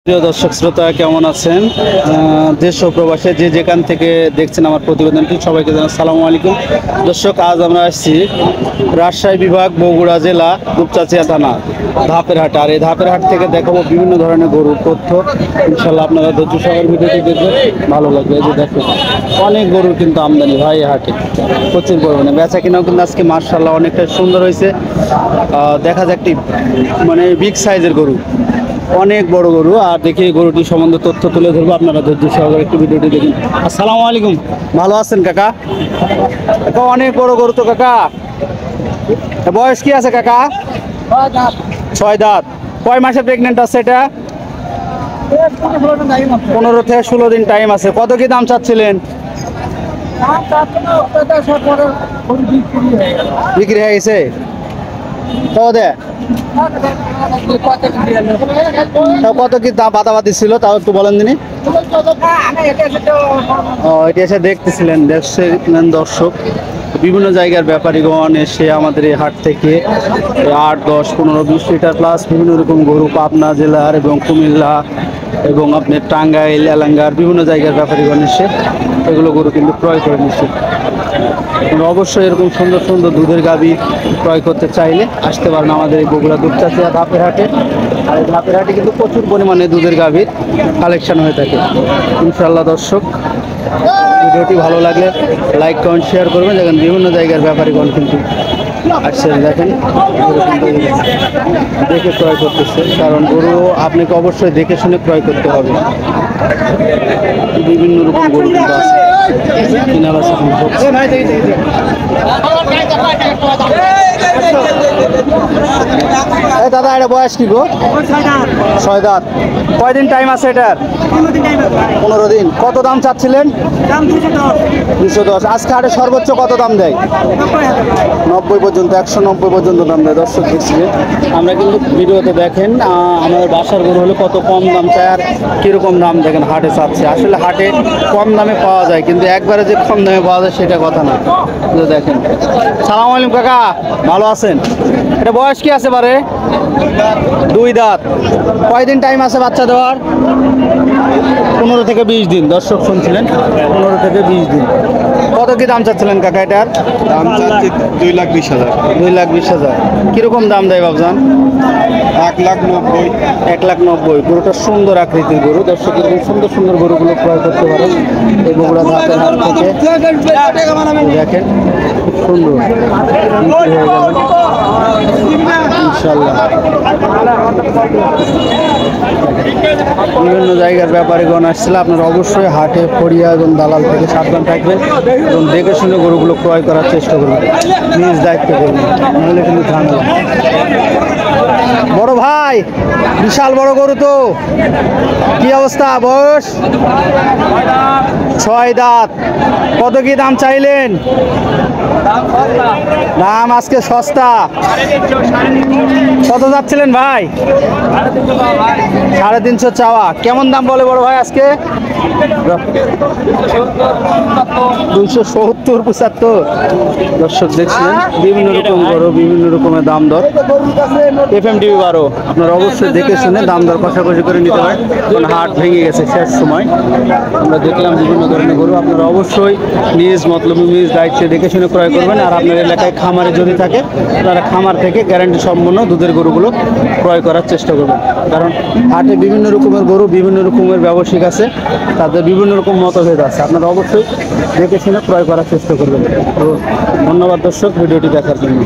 প্রিয় দর্শক শ্রোতা কেমন আছেন? দেশ ও প্রবাসে যে যেখান থেকে দেখছেন আমার প্রতিবেদনটি সবাইকে জানাই আসসালামু আলাইকুম। দর্শক, আজ আমরা আসছি রাজশাহী বিভাগ, বগুড়া জেলা, দুপচাচিয়া থানা, ধাপের হাট। আর এই ধাপের হাট থেকে দেখাবো বিভিন্ন ধরনের গরুর তথ্য। ইনশাল্লাহ আপনারা ধৈর্য সহকারে ভিডিওটি দেখবেন, ভালো লাগবে। এই যে দেখুন, অনেক গরুর কিন্তু আমদানি ভাই এই হাটে, প্রচুর পরিমাণে। বেচা কিনাও কিন্তু আজকে মার্শাল্লাহ অনেকটা সুন্দর হয়েছে। দেখা যায় একটি মানে বিগ সাইজের গরু, অনেক বড় গরু। আর দেখি গরুটি সম্বন্ধে তথ্য তুলে ধরবো, আপনারা ধৈর্য সহকারে একটু ভিডিওটি দেখুন। আসসালামু আলাইকুম, ভালো আছেন কাকা? কাকা অনেক বড় গরু তো কাকা। বয়স কি আছে কাকা? 6 দাঁত। কয় মাসে প্রেগনেন্ট আছে এটা? 15 থেকে 16 দিন টাইম আছে। কত কি দাম চাচ্ছিলেন? বিক্রি হয়ে গেছে? কত কি দাম বাদাবাদি ছিল তাও একটু বলেন দিনি। এটা এসে দেখতেছিলেন, দেখছিলেন দর্শক, বিভিন্ন জায়গার ব্যাপারীগণ এসে আমাদের এই হাট থেকে 8, 10, 15, 20 লিটার প্লাস বিভিন্ন রকম গরু পাবনা জেলার এবং কুমিল্লা এবং আপনার টাঙ্গাইল, এলাঙ্গার বিভিন্ন জায়গার ব্যাপারীগণ এসে এগুলো গরু কিন্তু ক্রয় করে নিচ্ছে। অবশ্যই এরকম সুন্দর সুন্দর দুধের গাভী ক্রয় করতে চাইলে আসতে পারেন আমাদের এই বগুড়া দুপচাচিয়া ধাপের হাটে। আর এই ধাপের হাটে কিন্তু প্রচুর পরিমাণে দুধের গাভীর কালেকশন হয়ে থাকে। ইনশাল্লাহ দর্শক, ভিডিওটি ভালো লাগলে লাইক কমেন্ট শেয়ার করবেন। দেখেন বিভিন্ন জায়গার ব্যাপারীগণ কিন্তু আসছে, দেখেন দেখে ক্রয় করতেছে, কারণ গরু আপনাকে অবশ্যই দেখে শুনে ক্রয় করতে হবে। বিভিন্ন রকম গরু কিন্তু আছে, কিনা বেচা হচ্ছে। দাদা এটা বয়স কি গো? 6 দাঁত। কয়দিন টাইম আছে এটার? 15 দিন। কত দাম চাচ্ছিলেন? 210। আজকে হাটে সর্বোচ্চ কত দাম দেয়? 90 পর্যন্ত, 190 পর্যন্ত দাম দেয়। দর্শক দেখছিলেন, আমরা কিন্তু ভিডিওতে দেখেন আমাদের বাসার গরু হলে কত কম দাম চায় আর কীরকম দাম দেখেন হাটে চাচ্ছে। আসলে হাটে কম দামে পাওয়া যায়, কিন্তু একবারে যে কম দামে পাওয়া যায় সেটা কথা না। দেখেন। সালাম আলাইকুম কাকা, ভালো আছেন? এটা বয়স কি আছে বারে? 2 দাঁত। কয়দিন টাইম আছে বাচ্চা দেওয়ার? 15 থেকে 20 দিন। দর্শক শুনছিলেন, 15 থেকে 20 দিন। কত কি দাম চাচ্ছিলেন কাকা এটার? দাম চাচ্ছি 2,20,000। 2,20,000। কিরকম দাম দেয় বাবজান? 1,90,000। 1,90,000। গরুটা সুন্দর আকৃতির গরু। দর্শক এরকম সুন্দর সুন্দর গরুগুলো ক্রয় করতে পারেন এই বগুড়া ধাপের হাট থেকে। দেখেন খুব সুন্দর হয়ে গেল ইনশাল্লাহ। বিভিন্ন জায়গার ব্যাপারীগণ আসছিল, আপনারা অবশ্যই হাটে ফড়িয়া এবং দালাল থেকে সাবধান থাকবেন এবং দেখে শুনে গরুগুলো ক্রয় করার চেষ্টা করবেন, নিজ দায়িত্ব করবেন, নাহলে কিন্তু ঝামেলা। বড় ভাই, বিশাল বড় গরু তো, কি অবস্থা? বয়স 6 দাঁত। কত কি দাম চাইলেন? দাম আজকে সস্তা। কত যাচ্ছিলেন ভাই? 350 চাওয়া। কেমন দাম বলে বড় ভাই আজকে? 270, 75। দর্শক দেখছিলেন বিভিন্ন রকম গরু, বিভিন্ন রকমের দাম দর। FMTV 12 আপনারা অবশ্যই দেখে শুনে দাম দর কষাকষি করে নিতে পারেন, কারণ হাট ভেঙে গেছে শেষ সময়। আমরা দেখলাম বিভিন্ন ধরনের গরু, আপনারা অবশ্যই নিজ মতলব নিজ দায়িত্বে দেখে শুনে ক্রয় করবেন। আর আপনার এলাকায় খামারে যদি থাকে, আপনারা খামার থেকে গ্যারান্টি সম্পন্ন দুধের গরুগুলো ক্রয় করার চেষ্টা করবেন, কারণ হাটে বিভিন্ন রকমের গরু, বিভিন্ন রকমের ব্যবসায়িক আছে, তাদের বিভিন্ন রকম মতভেদ আছে। আপনারা অবশ্যই দেখে শুনে ক্রয় করার চেষ্টা করবেন। তো ধন্যবাদ দর্শক ভিডিওটি দেখার জন্য।